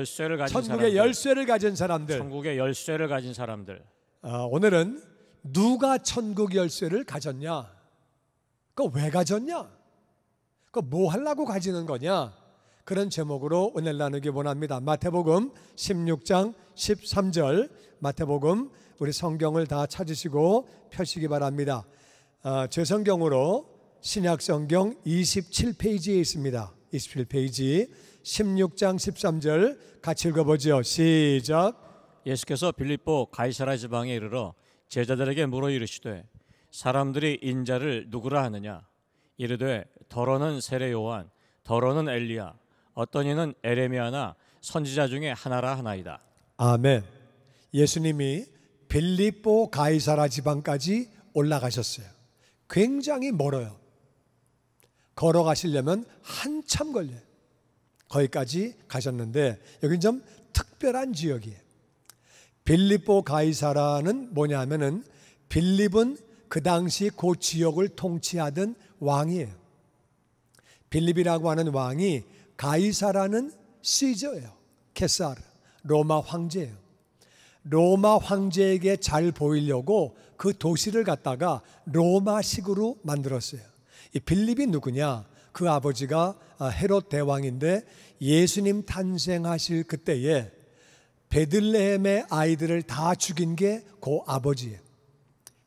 열쇠를 가진 천국의 사람들, 열쇠를 가진 사람들. 천국의 열쇠를 가진 사람들. 오늘은 누가 천국 열쇠를 가졌냐? 그거 왜 가졌냐? 그거 뭐 하려고 가지는 거냐? 그런 제목으로 오늘 나누기 원합니다. 마태복음 16장 13절, 마태복음 우리 성경을 다 찾으시고 펴시기 바랍니다. 제 성경으로 신약성경 27페이지에 있습니다. 27페이지 16장 13절 같이 읽어보죠. 시작. 예수께서 빌립보 가이사라 지방에 이르러 제자들에게 물어 이르시되 사람들이 인자를 누구라 하느냐? 이르되 더러는 세례 요한, 더러는 엘리야, 어떤 이는 에레미야나 선지자 중에 하나라 하나이다. 아멘. 예수님이 빌립보 가이사라 지방까지 올라가셨어요. 굉장히 멀어요. 걸어가시려면 한참 걸려요. 거기까지 가셨는데 여기는 좀 특별한 지역이에요. 빌립보 가이사라는 뭐냐면은 빌립은 그 당시 그 지역을 통치하던 왕이에요. 빌립이라고 하는 왕이 가이사라는 시저예요. 케사르, 로마 황제예요. 로마 황제에게 잘 보이려고 그 도시를 갖다가 로마식으로 만들었어요. 이 빌립이 누구냐? 그 아버지가 헤롯 대왕인데 예수님 탄생하실 그때에 베들레헴의 아이들을 다 죽인 게 그 아버지예요.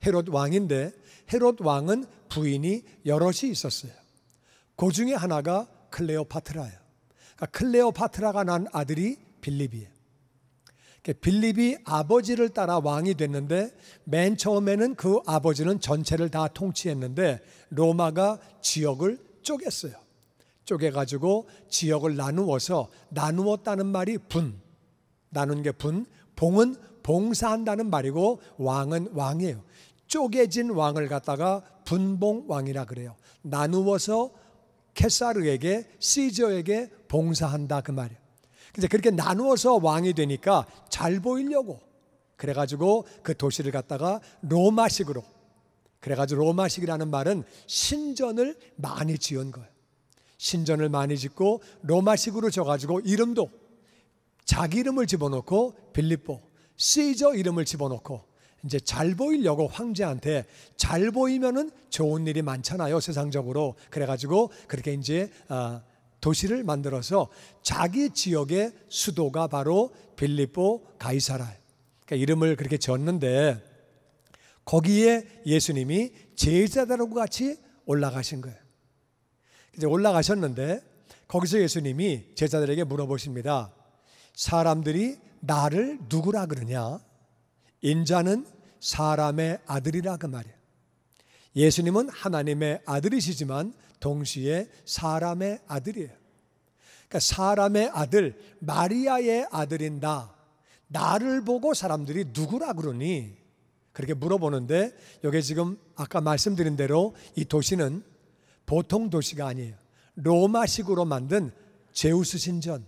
헤롯 왕인데 헤롯 왕은 부인이 여럿이 있었어요. 그 중에 하나가 클레오파트라예요. 그러니까 클레오파트라가 난 아들이 빌립이에요. 빌립이 아버지를 따라 왕이 됐는데 맨 처음에는 그 아버지는 전체를 다 통치했는데 로마가 지역을 쪼갰어요. 쪼개가지고 지역을 나누었다는 말이 분, 나눈 게 분, 봉은 봉사한다는 말이고 왕은 왕이에요. 쪼개진 왕을 갖다가 분봉왕이라 그래요. 나누어서 케사르에게, 시저에게 봉사한다 그 말이에요. 근데 그렇게 나누어서 왕이 되니까 잘 보이려고 그래가지고 그 도시를 갖다가 로마식으로, 그래가지고 로마식이라는 말은 신전을 많이 지은 거예요. 신전을 많이 짓고 로마식으로 져가지고 이름도 자기 이름을 집어넣고 빌립보, 시저 이름을 집어넣고 이제 잘 보이려고 황제한테 잘 보이면은 좋은 일이 많잖아요, 세상적으로. 그래가지고 그렇게 이제 도시를 만들어서 자기 지역의 수도가 바로 빌립보 가이사라예요. 그러니까 이름을 그렇게 지었는데 거기에 예수님이 제자들하고 같이 올라가신 거예요. 이제 올라가셨는데 거기서 예수님이 제자들에게 물어보십니다. 사람들이 나를 누구라 그러냐? 인자는 사람의 아들이라 그 말이에요. 예수님은 하나님의 아들이시지만 동시에 사람의 아들이에요. 그러니까 사람의 아들, 마리아의 아들인 나를 보고 사람들이 누구라 그러니? 그렇게 물어보는데 여기 지금 아까 말씀드린 대로 이 도시는 보통 도시가 아니에요. 로마식으로 만든 제우스 신전,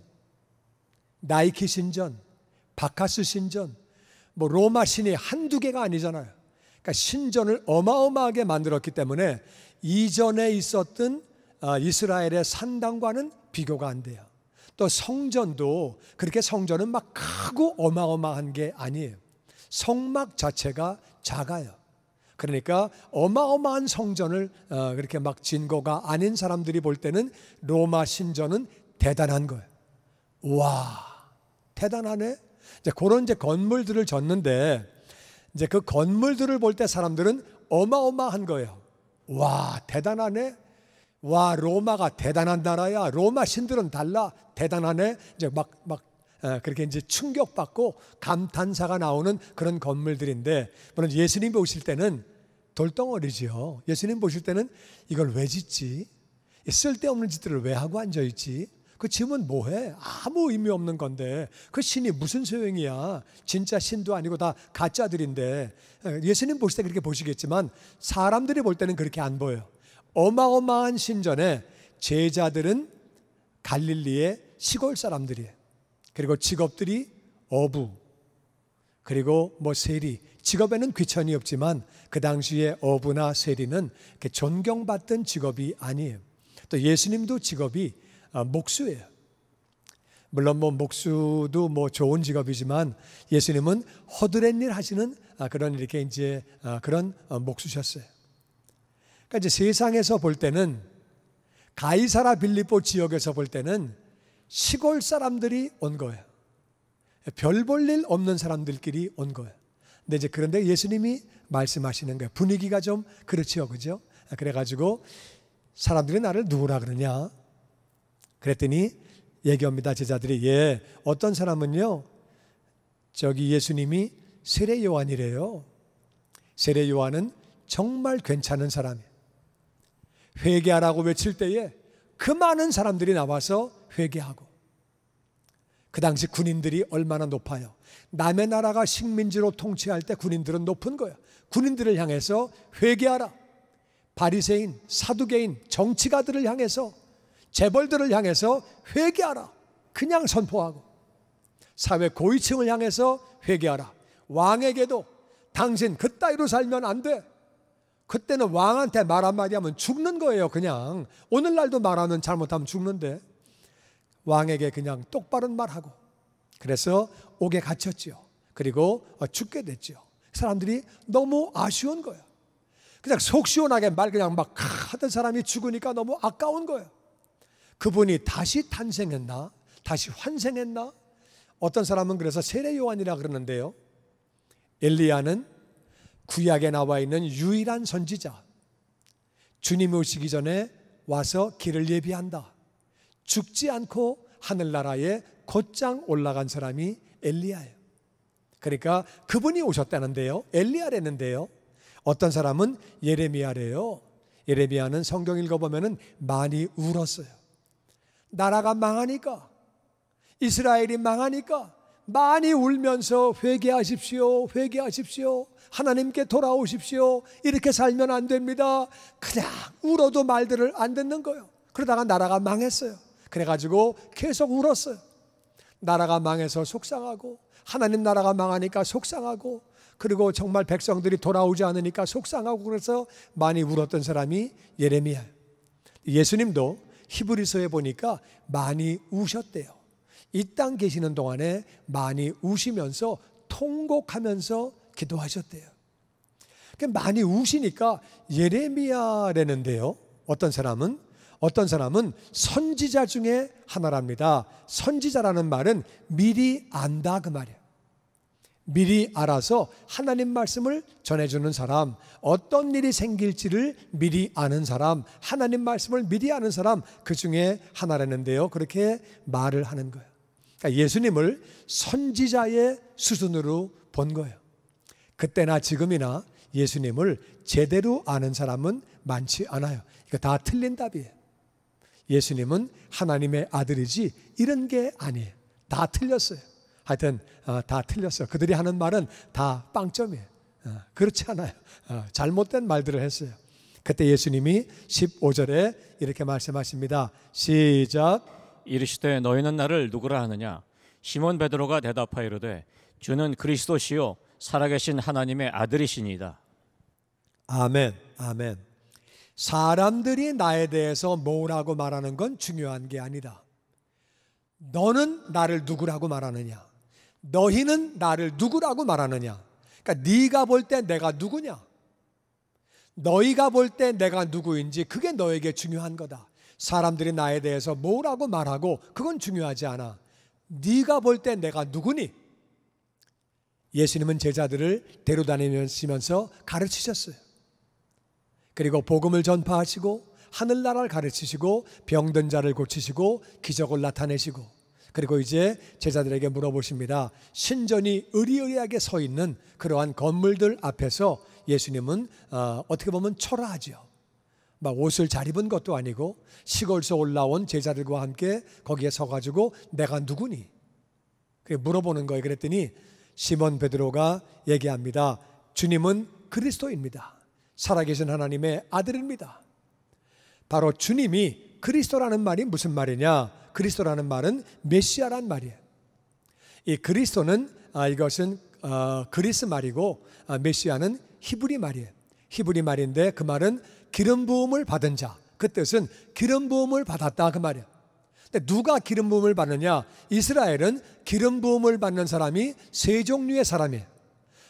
나이키 신전, 바카스 신전, 뭐 로마 신이 한두 개가 아니잖아요. 그러니까 신전을 어마어마하게 만들었기 때문에 이전에 있었던 이스라엘의 산당과는 비교가 안 돼요. 또 성전도 그렇게 성전은 막 크고 어마어마한 게 아니에요. 성막 자체가 작아요. 그러니까 어마어마한 성전을 그렇게 막 진 거가 아닌 사람들이 볼 때는 로마 신전은 대단한 거예요. 와, 대단하네. 이제 그런 이제 건물들을 졌는데 이제 그 건물들을 볼 때 사람들은 어마어마한 거예요. 와, 대단하네. 와, 로마가 대단한 나라야. 로마 신들은 달라. 대단하네. 이제 막 그렇게 이제 충격받고 감탄사가 나오는 그런 건물들인데, 물론 예수님 보실 때는 돌덩어리죠. 예수님 보실 때는 이걸 왜 짓지? 쓸데없는 짓들을 왜 하고 앉아있지? 그 짐은 뭐해? 아무 의미 없는 건데 그 신이 무슨 소용이야? 진짜 신도 아니고 다 가짜들인데. 예수님 보실 때 그렇게 보시겠지만 사람들이 볼 때는 그렇게 안 보여요. 어마어마한 신전에 제자들은 갈릴리의 시골 사람들이에요. 그리고 직업들이 어부, 그리고 뭐 세리. 직업에는 귀천이 없지만 그 당시에 어부나 세리는 존경받던 직업이 아니에요. 또 예수님도 직업이 목수예요. 물론 뭐 목수도 뭐 좋은 직업이지만 예수님은 허드렛 일 하시는 그런 이렇게 이제 그런 목수셨어요. 그러니까 이제 세상에서 볼 때는 가이사라 빌립보 지역에서 볼 때는 시골 사람들이 온 거예요. 별 볼 일 없는 사람들끼리 온 거예요. 근데 이제 그런데 예수님이 말씀하시는 거예요. 분위기가 좀 그렇지요, 그죠? 그래가지고 사람들이 나를 누구라 그러냐? 그랬더니 얘기합니다. 제자들이 어떤 사람은요, 저기 예수님이 세례 요한이래요. 세례 요한은 정말 괜찮은 사람이에요. 회개하라고 외칠 때에 그 많은 사람들이 나와서 회개하고, 그 당시 군인들이 얼마나 높아요. 남의 나라가 식민지로 통치할 때 군인들은 높은 거예요. 군인들을 향해서 회개하라. 바리새인, 사두개인, 정치가들을 향해서, 재벌들을 향해서 회개하라. 그냥 선포하고, 사회 고위층을 향해서 회개하라. 왕에게도 당신 그따위로 살면 안 돼. 그때는 왕한테 말 한마디 하면 죽는 거예요. 그냥 오늘날도 말하면 잘못하면 죽는데, 왕에게 그냥 똑바른 말하고, 그래서 옥에 갇혔지요. 그리고 죽게 됐죠. 사람들이 너무 아쉬운 거예요. 그냥 속 시원하게 말 그냥 막 하던 사람이 죽으니까 너무 아까운 거예요. 그분이 다시 탄생했나? 다시 환생했나? 어떤 사람은 그래서 세례 요한이라 그러는데요. 엘리야는 구약에 나와 있는 유일한 선지자. 주님이 오시기 전에 와서 길을 예비한다. 죽지 않고 하늘나라에 곧장 올라간 사람이 엘리야예요. 그러니까 그분이 오셨다는데요. 엘리야라는데요. 어떤 사람은 예레미야래요. 예레미야는 성경 읽어보면 많이 울었어요. 나라가 망하니까, 이스라엘이 망하니까 많이 울면서 회개하십시오, 회개하십시오, 하나님께 돌아오십시오, 이렇게 살면 안 됩니다. 그냥 울어도 말들을 안 듣는 거예요. 그러다가 나라가 망했어요. 그래가지고 계속 울었어요. 나라가 망해서 속상하고, 하나님 나라가 망하니까 속상하고, 그리고 정말 백성들이 돌아오지 않으니까 속상하고, 그래서 많이 울었던 사람이 예레미야예요. 예수님도 히브리서에 보니까 많이 우셨대요. 이 땅 계시는 동안에 많이 우시면서 통곡하면서 기도하셨대요. 많이 우시니까 예레미야라는데요. 어떤 사람은 선지자 중에 하나랍니다. 선지자라는 말은 미리 안다 그 말이에요. 미리 알아서 하나님 말씀을 전해주는 사람, 어떤 일이 생길지를 미리 아는 사람, 하나님 말씀을 미리 아는 사람, 그 중에 하나라는데요. 그렇게 말을 하는 거예요. 그러니까 예수님을 선지자의 수준으로 본 거예요. 그때나 지금이나 예수님을 제대로 아는 사람은 많지 않아요. 이거 다 틀린 답이에요. 예수님은 하나님의 아들이지 이런 게 아니에요. 다 틀렸어요. 하여튼 다 틀렸어요. 그들이 하는 말은 다 빵점이에요. 그렇지 않아요. 잘못된 말들을 했어요. 그때 예수님이 15절에 이렇게 말씀하십니다. 시작. 이르시되 너희는 나를 누구라 하느냐? 시몬 베드로가 대답하여 이르되 주는 그리스도시요 살아계신 하나님의 아들이시니이다. 아멘. 아멘. 사람들이 나에 대해서 뭐라고 말하는 건 중요한 게 아니다. 너는 나를 누구라고 말하느냐? 너희는 나를 누구라고 말하느냐? 그러니까 네가 볼 때 내가 누구냐? 너희가 볼 때 내가 누구인지 그게 너에게 중요한 거다. 사람들이 나에 대해서 뭐라고 말하고 그건 중요하지 않아. 네가 볼 때 내가 누구니? 예수님은 제자들을 데려다니면서 가르치셨어요. 그리고 복음을 전파하시고 하늘나라를 가르치시고 병든 자를 고치시고 기적을 나타내시고, 그리고 이제 제자들에게 물어보십니다. 신전이 으리으리하게 서 있는 그러한 건물들 앞에서 예수님은 어떻게 보면 초라하죠. 막 옷을 잘 입은 것도 아니고 시골에서 올라온 제자들과 함께 거기에 서가지고 내가 누구니? 그게 물어보는 거예요. 그랬더니 시몬 베드로가 얘기합니다. 주님은 그리스도입니다. 살아계신 하나님의 아들입니다. 바로 주님이 그리스도라는 말이 무슨 말이냐? 그리스도라는 말은 메시아란 말이에요. 이 그리스도는 이것은 그리스 말이고 메시아는 히브리 말이에요. 히브리 말인데 그 말은 기름 부음을 받은 자, 그 뜻은 기름 부음을 받았다 그 말이에요. 근데 누가 기름 부음을 받느냐? 이스라엘은 기름 부음을 받는 사람이 세 종류의 사람이에요.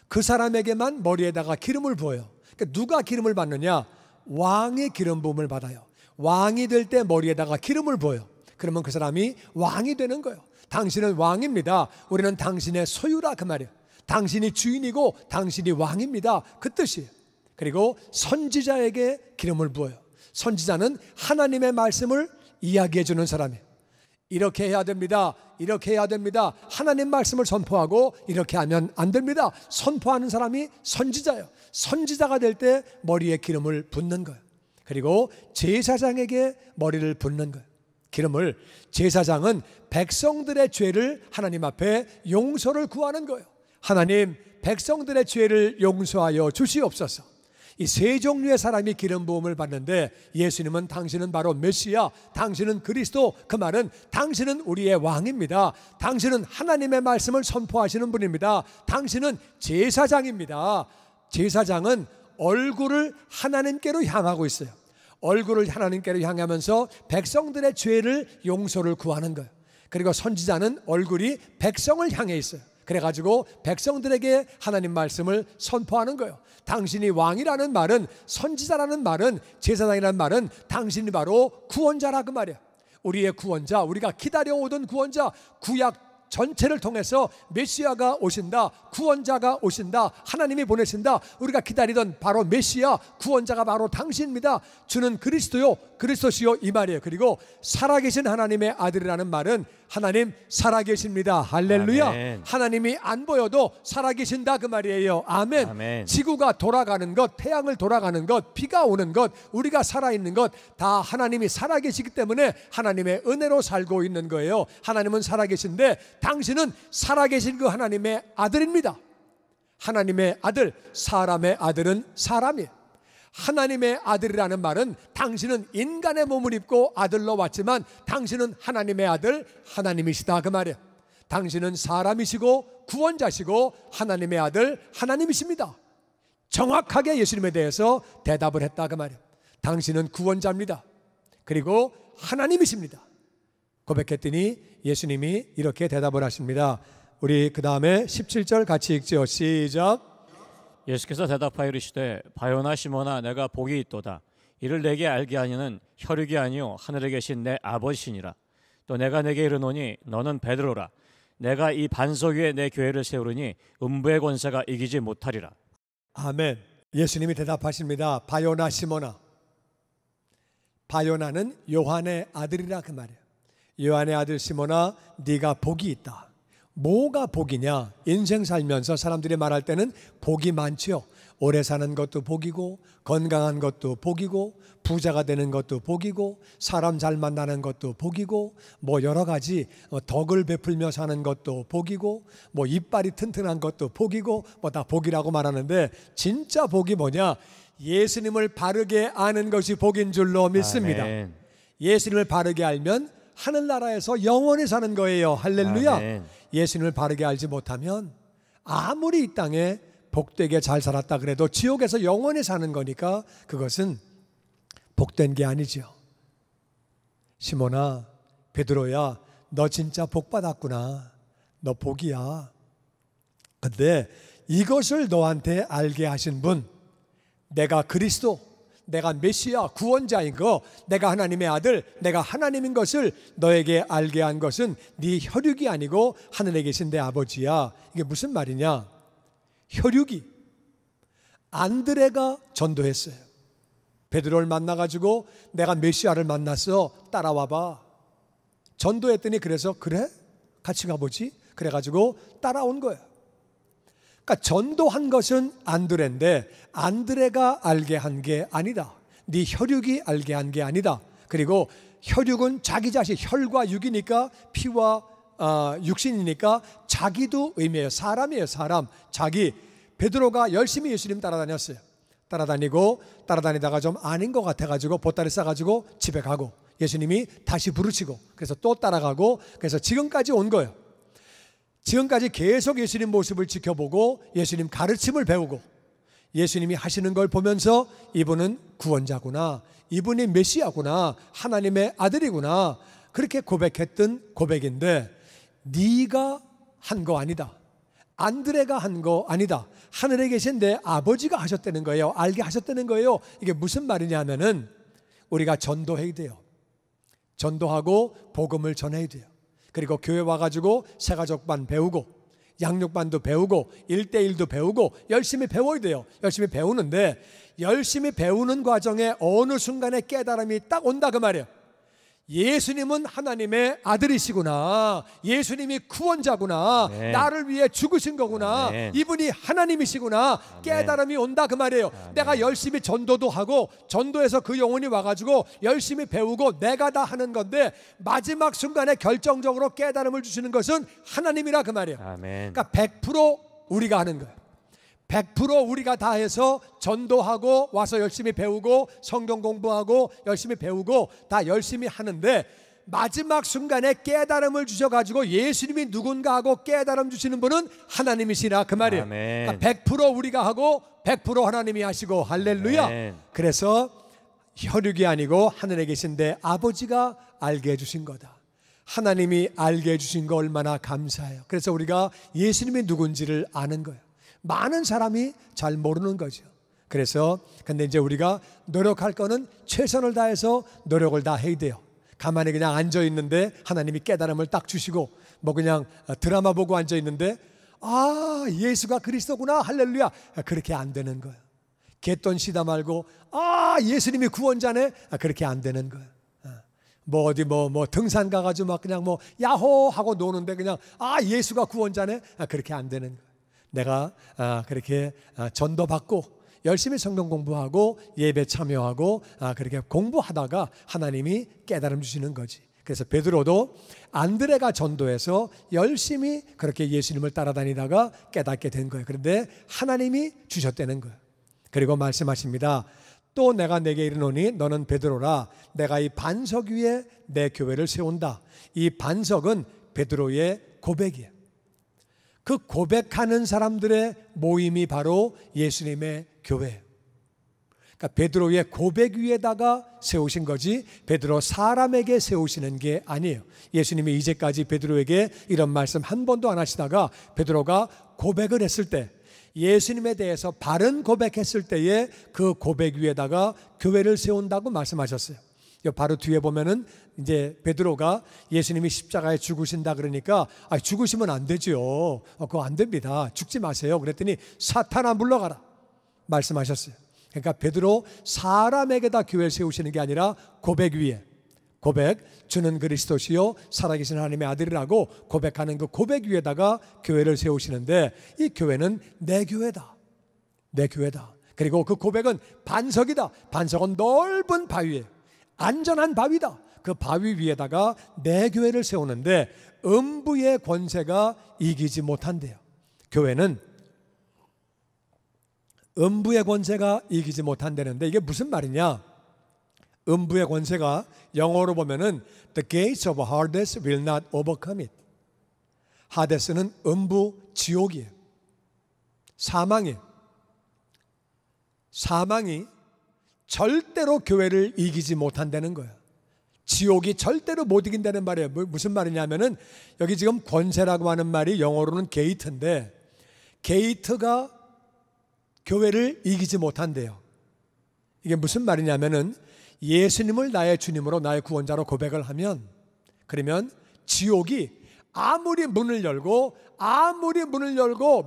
그 사람에게만 머리에다가 기름을 부어요. 그러니까 누가 기름을 받느냐? 왕이 기름 부음을 받아요. 왕이 될 때 머리에다가 기름을 부어요. 그러면 그 사람이 왕이 되는 거예요. 당신은 왕입니다. 우리는 당신의 소유라 그 말이에요. 당신이 주인이고 당신이 왕입니다. 그 뜻이에요. 그리고 선지자에게 기름을 부어요. 선지자는 하나님의 말씀을 이야기해 주는 사람이에요. 이렇게 해야 됩니다. 이렇게 해야 됩니다. 하나님 말씀을 선포하고 이렇게 하면 안 됩니다. 선포하는 사람이 선지자예요. 선지자가 될 때 머리에 기름을 붓는 거예요. 그리고 제사장에게 머리를 붓는 거예요. 기름을, 제사장은 백성들의 죄를 하나님 앞에 용서를 구하는 거예요. 하나님, 백성들의 죄를 용서하여 주시옵소서. 이 세 종류의 사람이 기름 부음을 받는데 예수님은 당신은 바로 메시아, 당신은 그리스도, 그 말은 당신은 우리의 왕입니다. 당신은 하나님의 말씀을 선포하시는 분입니다. 당신은 제사장입니다. 제사장은 얼굴을 하나님께로 향하고 있어요. 얼굴을 하나님께로 향하면서 백성들의 죄를 용서를 구하는 거예요. 그리고 선지자는 얼굴이 백성을 향해 있어요. 그래가지고 백성들에게 하나님 말씀을 선포하는 거예요. 당신이 왕이라는 말은, 선지자라는 말은, 제사장이라는 말은 당신이 바로 구원자라 그 말이에요. 우리의 구원자, 우리가 기다려오던 구원자, 구약 전체를 통해서 메시아가 오신다, 구원자가 오신다, 하나님이 보내신다. 우리가 기다리던 바로 메시아, 구원자가 바로 당신입니다. 주는 그리스도요, 그리스도시요, 이 말이에요. 그리고 살아계신 하나님의 아들이라는 말은 하나님 살아계십니다. 할렐루야. 아멘. 하나님이 안 보여도 살아계신다 그 말이에요. 아멘. 아멘. 지구가 돌아가는 것, 태양을 돌아가는 것, 비가 오는 것, 우리가 살아있는 것 다 하나님이 살아계시기 때문에 하나님의 은혜로 살고 있는 거예요. 하나님은 살아계신데 당신은 살아계신 그 하나님의 아들입니다. 하나님의 아들, 사람의 아들은 사람이에요. 하나님의 아들이라는 말은 당신은 인간의 몸을 입고 아들로 왔지만 당신은 하나님의 아들, 하나님이시다 그 말이에요. 당신은 사람이시고 구원자시고 하나님의 아들, 하나님이십니다. 정확하게 예수님에 대해서 대답을 했다 그 말이에요. 당신은 구원자입니다. 그리고 하나님이십니다. 고백했더니 예수님이 이렇게 대답을 하십니다. 우리 그 다음에 17절 같이 읽죠. 시작. 예수께서 대답하여 이르시되 바요나 시몬아 내가 복이 있도다. 이를 내게 알게 하니는 혈육이 아니요 하늘에 계신 내 아버지시니라. 또 내가 내게 이르노니 너는 베드로라. 내가 이 반석 위에 내 교회를 세우리니 음부의 권세가 이기지 못하리라. 아멘. 예수님이 대답하십니다. 바요나 시몬아. 바요나는 요한의 아들이라 그 말이에요. 요한의 아들 시몬아, 네가 복이 있다. 뭐가 복이냐? 인생 살면서 사람들이 말할 때는 복이 많죠. 오래 사는 것도 복이고, 건강한 것도 복이고, 부자가 되는 것도 복이고, 사람 잘 만나는 것도 복이고, 뭐 여러 가지 덕을 베풀며 사는 것도 복이고, 뭐 이빨이 튼튼한 것도 복이고, 뭐 다 복이라고 말하는데 진짜 복이 뭐냐? 예수님을 바르게 아는 것이 복인 줄로 믿습니다. 아멘. 예수님을 바르게 알면 하늘나라에서 영원히 사는 거예요. 할렐루야. 아멘. 예수님을 바르게 알지 못하면 아무리 이 땅에 복되게 잘 살았다 그래도 지옥에서 영원히 사는 거니까 그것은 복된 게 아니죠. 시몬아, 베드로야, 너 진짜 복 받았구나. 너 복이야. 근데 이것을 너한테 알게 하신 분, 내가 그리스도, 내가 메시아 구원자인 거, 내가 하나님의 아들, 내가 하나님인 것을 너에게 알게 한 것은 네 혈육이 아니고 하늘에 계신 내 아버지야. 이게 무슨 말이냐? 혈육이 안드레가 전도했어요. 베드로를 만나가지고 내가 메시아를 만났어, 따라와봐. 전도했더니 그래서 그래? 같이 가보지? 그래가지고 따라온 거예요. 그러니까 전도한 것은 안드레인데 안드레가 알게 한 게 아니다. 네 혈육이 알게 한 게 아니다. 그리고 혈육은 자기 자신, 혈과 육이니까 피와 육신이니까 자기도 의미해요. 사람이에요. 사람. 자기. 베드로가 열심히 예수님 따라다녔어요. 따라다니다가 좀 아닌 것 같아가지고 보따리 싸가지고 집에 가고 예수님이 다시 부르시고 그래서 또 따라가고 그래서 지금까지 온 거예요. 지금까지 계속 예수님 모습을 지켜보고 예수님 가르침을 배우고 예수님이 하시는 걸 보면서 이분은 구원자구나, 이분이 메시아구나, 하나님의 아들이구나. 그렇게 고백했던 고백인데 네가 한 거 아니다. 안드레가 한 거 아니다. 하늘에 계신 내 아버지가 하셨다는 거예요. 알게 하셨다는 거예요. 이게 무슨 말이냐 하면은 우리가 전도해야 돼요. 전도하고 복음을 전해야 돼요. 그리고 교회 와가지고 새가족반 배우고 양육반도 배우고 1대1도 배우고 열심히 배워야 돼요. 열심히 배우는데 열심히 배우는 과정에 어느 순간에 깨달음이 딱 온다 그 말이에요. 예수님은 하나님의 아들이시구나. 예수님이 구원자구나. 아멘. 나를 위해 죽으신 거구나. 아멘. 이분이 하나님이시구나. 아멘. 깨달음이 온다 그 말이에요. 아멘. 내가 열심히 전도도 하고 전도해서 그 영혼이 와가지고 열심히 배우고 내가 다 하는 건데 마지막 순간에 결정적으로 깨달음을 주시는 것은 하나님이라 그 말이에요. 아멘. 그러니까 100% 우리가 하는 거예요. 100% 우리가 다 해서 전도하고 와서 열심히 배우고 성경 공부하고 열심히 배우고 다 열심히 하는데 마지막 순간에 깨달음을 주셔가지고 예수님이 누군가 하고 깨달음 주시는 분은 하나님이시라 그 말이에요. 아멘. 그러니까 100% 우리가 하고 100% 하나님이 하시고 할렐루야. 아멘. 그래서 혈육이 아니고 하늘에 계신 내 아버지가 알게 해주신 거다. 하나님이 알게 해주신 거 얼마나 감사해요. 그래서 우리가 예수님이 누군지를 아는 거예요. 많은 사람이 잘 모르는 거죠. 그래서 근데 이제 우리가 노력할 거는 최선을 다해서 노력을 다 해야 돼요. 가만히 그냥 앉아 있는데 하나님이 깨달음을 딱 주시고 뭐 그냥 드라마 보고 앉아 있는데 아 예수가 그리스도구나 할렐루야 그렇게 안 되는 거예요. 갯돈 시다 말고 아 예수님이 구원자네 그렇게 안 되는 거예요. 뭐 어디 뭐 등산 가가지고 막 그냥 뭐 야호 하고 노는데 그냥 아 예수가 구원자네 그렇게 안 되는 거예요. 내가 그렇게 전도받고 열심히 성경 공부하고 예배 참여하고 그렇게 공부하다가 하나님이 깨달음 주시는 거지. 그래서 베드로도 안드레가 전도해서 열심히 그렇게 예수님을 따라다니다가 깨닫게 된 거예요. 그런데 하나님이 주셨다는 거예요. 그리고 말씀하십니다. 또 내가 내게 이르노니 너는 베드로라. 내가 이 반석 위에 내 교회를 세운다. 이 반석은 베드로의 고백이에요. 그 고백하는 사람들의 모임이 바로 예수님의 교회예요. 그러니까 베드로의 고백 위에다가 세우신 거지 베드로 사람에게 세우시는 게 아니에요. 예수님이 이제까지 베드로에게 이런 말씀 한 번도 안 하시다가 베드로가 고백을 했을 때 예수님에 대해서 바른 고백했을 때에 그 고백 위에다가 교회를 세운다고 말씀하셨어요. 바로 뒤에 보면은 이제 베드로가 예수님이 십자가에 죽으신다 그러니까 죽으시면 안 되죠. 그거 안 됩니다. 죽지 마세요. 그랬더니 사탄아 물러가라 말씀하셨어요. 그러니까 베드로 사람에게다 교회를 세우시는 게 아니라 고백 위에 고백 주는 그리스도시요 살아계신 하나님의 아들이라고 고백하는 그 고백 위에다가 교회를 세우시는데 이 교회는 내 교회다. 내 교회다. 그리고 그 고백은 반석이다. 반석은 넓은 바위에 안전한 바위다. 그 바위 위에다가 내 교회를 세우는데 음부의 권세가 이기지 못한대요. 교회는 음부의 권세가 이기지 못한다는데 이게 무슨 말이냐? 음부의 권세가 영어로 보면은 The gates of Hades will not overcome it. 하데스는 음부 지옥이에요. 사망이에요. 사망이 절대로 교회를 이기지 못한다는 거예요. 지옥이 절대로 못 이긴다는 말이에요. 무슨 말이냐면은 여기 지금 권세라고 하는 말이 영어로는 게이트인데 게이트가 교회를 이기지 못한대요. 이게 무슨 말이냐면은 예수님을 나의 주님으로 나의 구원자로 고백을 하면 그러면 지옥이 아무리 문을 열고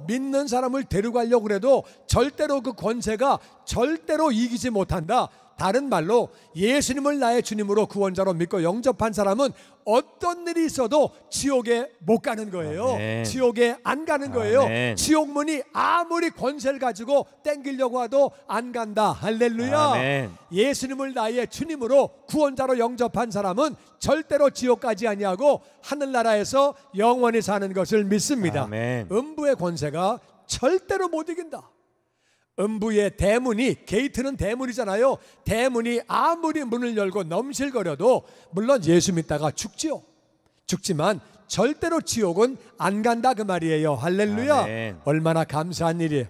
믿는 사람을 데려가려고 그래도 절대로 그 권세가 절대로 이기지 못한다. 다른 말로 예수님을 나의 주님으로 구원자로 믿고 영접한 사람은 어떤 일이 있어도 지옥에 못 가는 거예요. 아멘. 지옥에 안 가는 거예요. 아멘. 지옥 문이 아무리 권세를 가지고 땡기려고 해도 안 간다. 할렐루야. 아멘. 예수님을 나의 주님으로 구원자로 영접한 사람은 절대로 지옥 가지 아니하고 하늘나라에서 영원히 사는 것을 믿습니다. 아멘. 음부의 권세가 절대로 못 이긴다. 음부의 대문이 게이트는 대문이잖아요. 대문이 아무리 문을 열고 넘실거려도 물론 예수 믿다가 죽지요. 죽지만 절대로 지옥은 안 간다 그 말이에요. 할렐루야. 아멘. 얼마나 감사한 일이에요.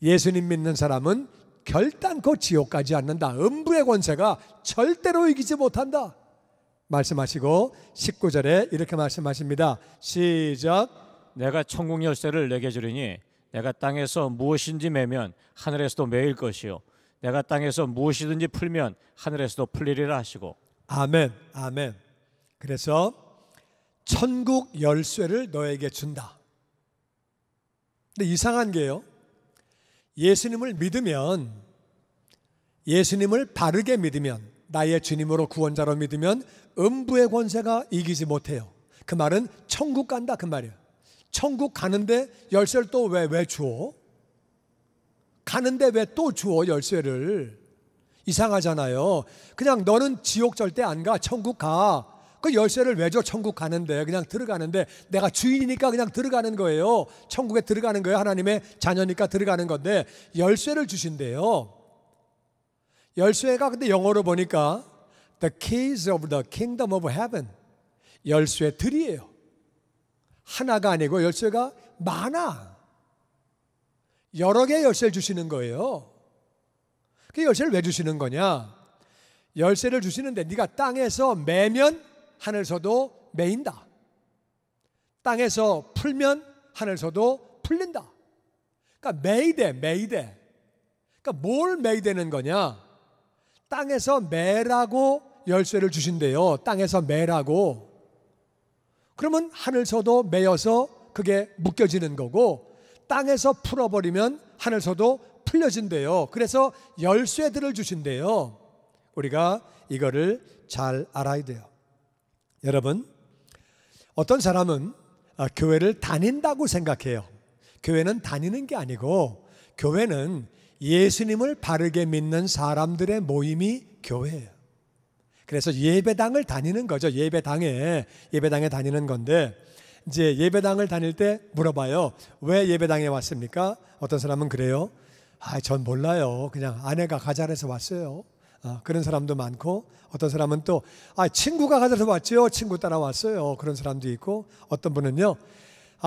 예수님 믿는 사람은 결단코 지옥 가지 않는다. 음부의 권세가 절대로 이기지 못한다. 말씀하시고 19절에 이렇게 말씀하십니다. 시작. 내가 천국 열쇠를 내게 주리니 내가 땅에서 무엇인지 매면 하늘에서도 매일 것이요 내가 땅에서 무엇이든지 풀면 하늘에서도 풀리리라 하시고. 아멘. 아멘. 그래서 천국 열쇠를 너에게 준다. 근데 이상한 게요, 예수님을 믿으면, 예수님을 바르게 믿으면, 나의 주님으로 구원자로 믿으면 음부의 권세가 이기지 못해요. 그 말은 천국 간다 그 말이에요. 천국 가는데 열쇠를 또 왜 주어? 가는데 왜 또 주어 열쇠를? 이상하잖아요. 그냥 너는 지옥 절대 안 가, 천국 가. 그 열쇠를 왜 줘? 천국 가는데. 그냥 들어가는데. 내가 주인이니까 그냥 들어가는 거예요. 천국에 들어가는 거예요. 하나님의 자녀니까 들어가는 건데 열쇠를 주신대요. 열쇠가 근데 영어로 보니까 The keys of the kingdom of heaven, 열쇠들이에요. 하나가 아니고 열쇠가 많아. 여러 개의 열쇠를 주시는 거예요. 그 열쇠를 왜 주시는 거냐? 열쇠를 주시는데 네가 땅에서 매면 하늘에서도 매인다. 땅에서 풀면 하늘에서도 풀린다. 그러니까 매이돼. 그러니까 뭘 매이되는 거냐? 땅에서 매라고 열쇠를 주신대요. 땅에서 매라고. 그러면 하늘에서도 매여서 그게 묶여지는 거고, 땅에서 풀어버리면 하늘에서도 풀려진대요. 그래서 열쇠들을 주신대요. 우리가 이거를 잘 알아야 돼요. 여러분, 어떤 사람은 교회를 다닌다고 생각해요. 교회는 다니는 게 아니고 교회는 예수님을 바르게 믿는 사람들의 모임이 교회예요. 그래서 예배당을 다니는 거죠. 예배당에 다니는 건데, 이제 예배당을 다닐 때 물어봐요. 왜 예배당에 왔습니까? 어떤 사람은 그래요. 전 몰라요. 그냥 아내가 가자해서 왔어요. 그런 사람도 많고, 어떤 사람은 또 친구가 가자해서 왔죠. 친구 따라 왔어요. 그런 사람도 있고, 어떤 분은요,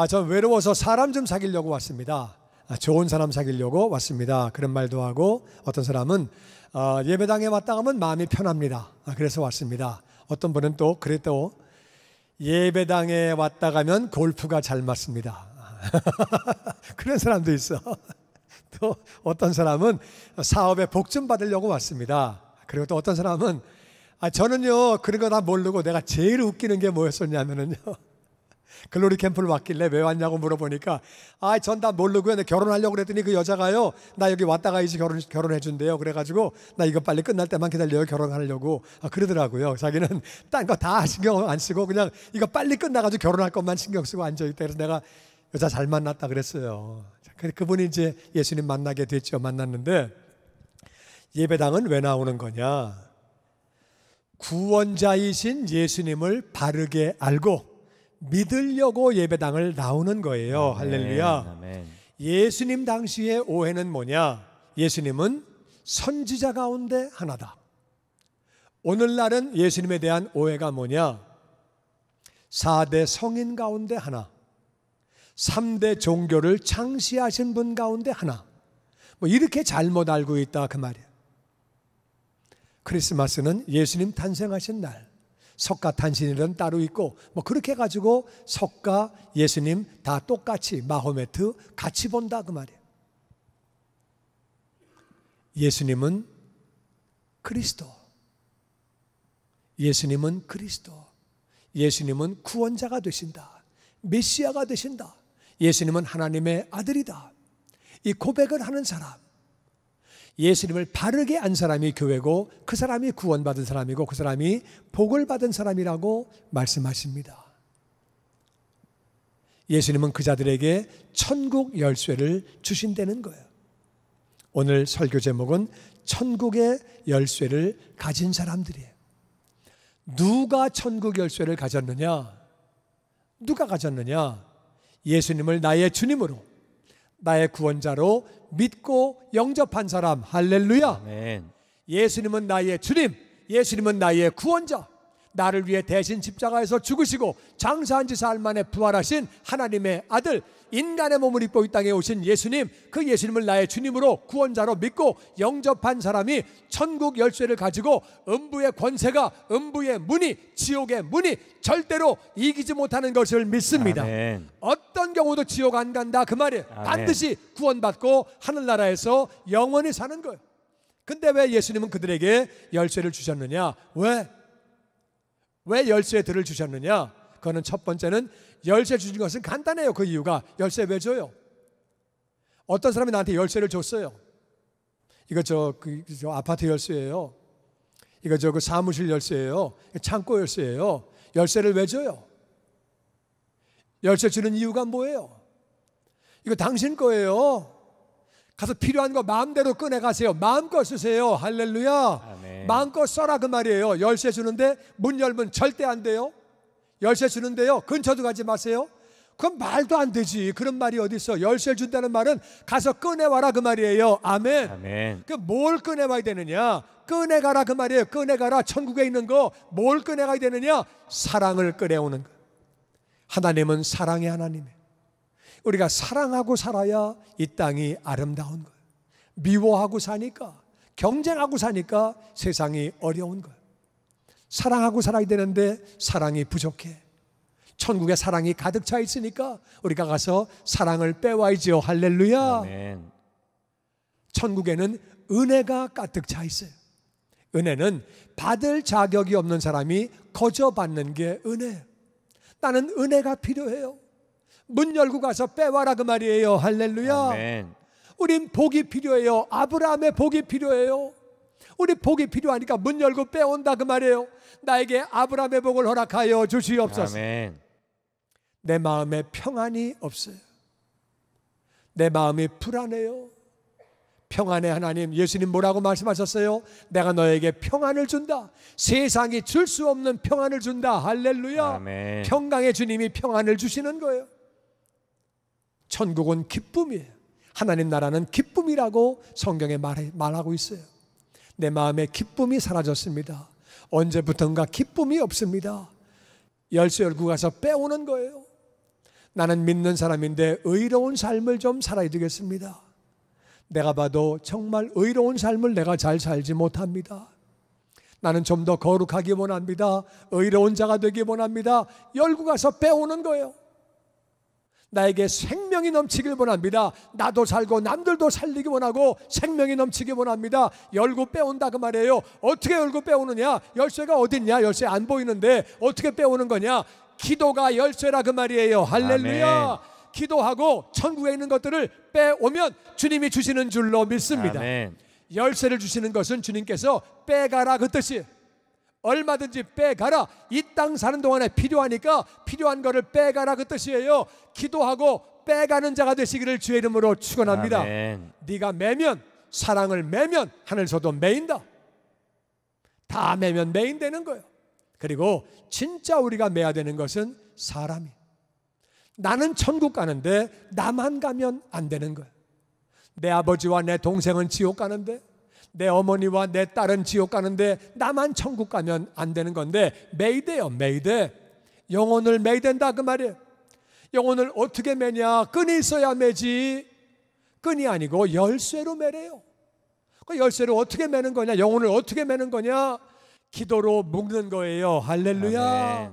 전 외로워서 사람 좀 사귀려고 왔습니다. 좋은 사람 사귀려고 왔습니다. 그런 말도 하고, 어떤 사람은 예배당에 왔다 가면 마음이 편합니다. 그래서 왔습니다. 어떤 분은 또 그래도 예배당에 왔다 가면 골프가 잘 맞습니다. 그런 사람도 있어. 또 어떤 사람은 사업에 복 좀 받으려고 왔습니다. 그리고 또 어떤 사람은 저는요 그런 거 다 모르고 내가 제일 웃기는 게 뭐였었냐면은요, 글로리 캠프를 왔길래 왜 왔냐고 물어보니까 전 다 모르고요, 결혼하려고 그랬더니 그 여자가요, 나 여기 왔다가 이제 결혼해 준대요. 그래가지고 나 이거 빨리 끝날 때만 기다려요, 결혼하려고. 그러더라고요. 자기는 딴 거 다 신경 안 쓰고 그냥 이거 빨리 끝나가지고 결혼할 것만 신경 쓰고 앉아있다. 그래서 내가 여자 잘 만났다 그랬어요. 그분이 이제 예수님 만나게 됐죠. 만났는데, 예배당은 왜 나오는 거냐? 구원자이신 예수님을 바르게 알고 믿으려고 예배당을 나오는 거예요. 아멘, 할렐루야. 아멘. 예수님 당시의 오해는 뭐냐? 예수님은 선지자 가운데 하나다. 오늘날은 예수님에 대한 오해가 뭐냐? 4대 성인 가운데 하나, 3대 종교를 창시하신 분 가운데 하나, 이렇게 잘못 알고 있다 그 말이에요. 크리스마스는 예수님 탄생하신 날, 석가탄신일은 따로 있고 그렇게 가지고 석가 예수님 다 똑같이 마호메트 같이 본다 그 말이에요. 예수님은 그리스도, 예수님은 그리스도, 예수님은 구원자가 되신다, 메시아가 되신다, 예수님은 하나님의 아들이다. 이 고백을 하는 사람, 예수님을 바르게 안 사람이 교회고, 그 사람이 구원받은 사람이고, 그 사람이 복을 받은 사람이라고 말씀하십니다. 예수님은 그 자들에게 천국 열쇠를 주신다는 거예요. 오늘 설교 제목은 천국의 열쇠를 가진 사람들이에요. 누가 천국 열쇠를 가졌느냐? 누가 가졌느냐? 예수님을 나의 주님으로, 나의 구원자로 믿고 영접한 사람. 할렐루야. 아멘. 예수님은 나의 주님, 예수님은 나의 구원자, 나를 위해 대신 십자가에서 죽으시고 장사한 지 사흘 만에 부활하신 하나님의 아들, 인간의 몸을 입고 이 땅에 오신 예수님, 그 예수님을 나의 주님으로 구원자로 믿고 영접한 사람이 천국 열쇠를 가지고 음부의 권세가, 음부의 문이, 지옥의 문이 절대로 이기지 못하는 것을 믿습니다. 아멘. 어떤 경우도 지옥 안 간다 그 말이에요. 아멘. 반드시 구원받고 하늘나라에서 영원히 사는 거예요. 근데 왜 예수님은 그들에게 열쇠를 주셨느냐? 왜 열쇠들을 주셨느냐? 그거는 첫 번째는 열쇠 주신 것은 간단해요. 그 이유가 열쇠 왜 줘요? 어떤 사람이 나한테 열쇠를 줬어요. 이거 저 아파트 열쇠예요. 이거 그 사무실 열쇠예요. 창고 열쇠예요. 열쇠를 왜 줘요? 열쇠 주는 이유가 뭐예요? 이거 당신 거예요. 가서 필요한 거 마음대로 꺼내 가세요. 마음껏 쓰세요. 할렐루야. 아멘. 마음껏 써라 그 말이에요. 열쇠 주는데 문 열면 절대 안 돼요. 열쇠 주는데요, 근처도 가지 마세요. 그건 말도 안 되지. 그런 말이 어디 있어? 열쇠 준다는 말은 가서 꺼내와라 그 말이에요. 아멘. 아멘. 그 뭘 꺼내와야 되느냐? 꺼내가라 그 말이에요. 꺼내가라. 천국에 있는 거 뭘 꺼내가야 되느냐? 사랑을 꺼내오는 거. 하나님은 사랑의 하나님이에요. 우리가 사랑하고 살아야 이 땅이 아름다운 거예요. 미워하고 사니까, 경쟁하고 사니까 세상이 어려운 거예요. 사랑하고 살아야 되는데 사랑이 부족해. 천국에 사랑이 가득 차 있으니까 우리가 가서 사랑을 빼와야죠. 할렐루야. 아멘. 천국에는 은혜가 가득 차 있어요. 은혜는 받을 자격이 없는 사람이 거저 받는 게 은혜예요. 나는 은혜가 필요해요. 문 열고 가서 빼와라 그 말이에요. 할렐루야. 아멘. 우린 복이 필요해요. 아브라함의 복이 필요해요. 우리 복이 필요하니까 문 열고 빼온다 그 말이에요. 나에게 아브라함의 복을 허락하여 주시옵소서. 아멘. 내 마음에 평안이 없어요. 내 마음이 불안해요. 평안의 하나님, 예수님 뭐라고 말씀하셨어요? 내가 너에게 평안을 준다. 세상이 줄 수 없는 평안을 준다. 할렐루야. 아멘. 평강의 주님이 평안을 주시는 거예요. 천국은 기쁨이에요. 하나님 나라는 기쁨이라고 성경에 말하고 있어요. 내 마음에 기쁨이 사라졌습니다. 언제부턴가 기쁨이 없습니다. 열쇠 열고 가서 빼오는 거예요. 나는 믿는 사람인데 의로운 삶을 좀 살아야 되겠습니다. 내가 봐도 정말 의로운 삶을 내가 잘 살지 못합니다. 나는 좀 더 거룩하기 원합니다. 의로운 자가 되기 원합니다. 열고 가서 빼오는 거예요. 나에게 생명이 넘치길 원합니다. 나도 살고 남들도 살리기 원하고 생명이 넘치기 원합니다. 열고 빼온다 그 말이에요. 어떻게 열고 빼오느냐? 열쇠가 어딨냐? 열쇠 안 보이는데 어떻게 빼오는 거냐? 기도가 열쇠라 그 말이에요. 할렐루야. 아멘. 기도하고 천국에 있는 것들을 빼오면 주님이 주시는 줄로 믿습니다. 아멘. 열쇠를 주시는 것은 주님께서 빼가라 그 뜻이에요. 얼마든지 빼가라. 이 땅 사는 동안에 필요하니까 필요한 거를 빼가라 그 뜻이에요. 기도하고 빼가는 자가 되시기를 주의 이름으로 축원합니다. 아멘. 네가 매면, 사랑을 매면 하늘서도 매인다. 다 매면 매인되는 거예요. 그리고 진짜 우리가 매야 되는 것은 사람이. 나는 천국 가는데 나만 가면 안 되는 거예요. 내 아버지와 내 동생은 지옥 가는데, 내 어머니와 내 딸은 지옥 가는데 나만 천국 가면 안 되는 건데 매이돼요. 매이돼. 영혼을 매이된다 그 말이에요. 영혼을 어떻게 매냐? 끈이 있어야 매지. 끈이 아니고 열쇠로 매래요. 그 열쇠로 어떻게 매는 거냐? 영혼을 어떻게 매는 거냐? 기도로 묶는 거예요. 할렐루야. 아멘.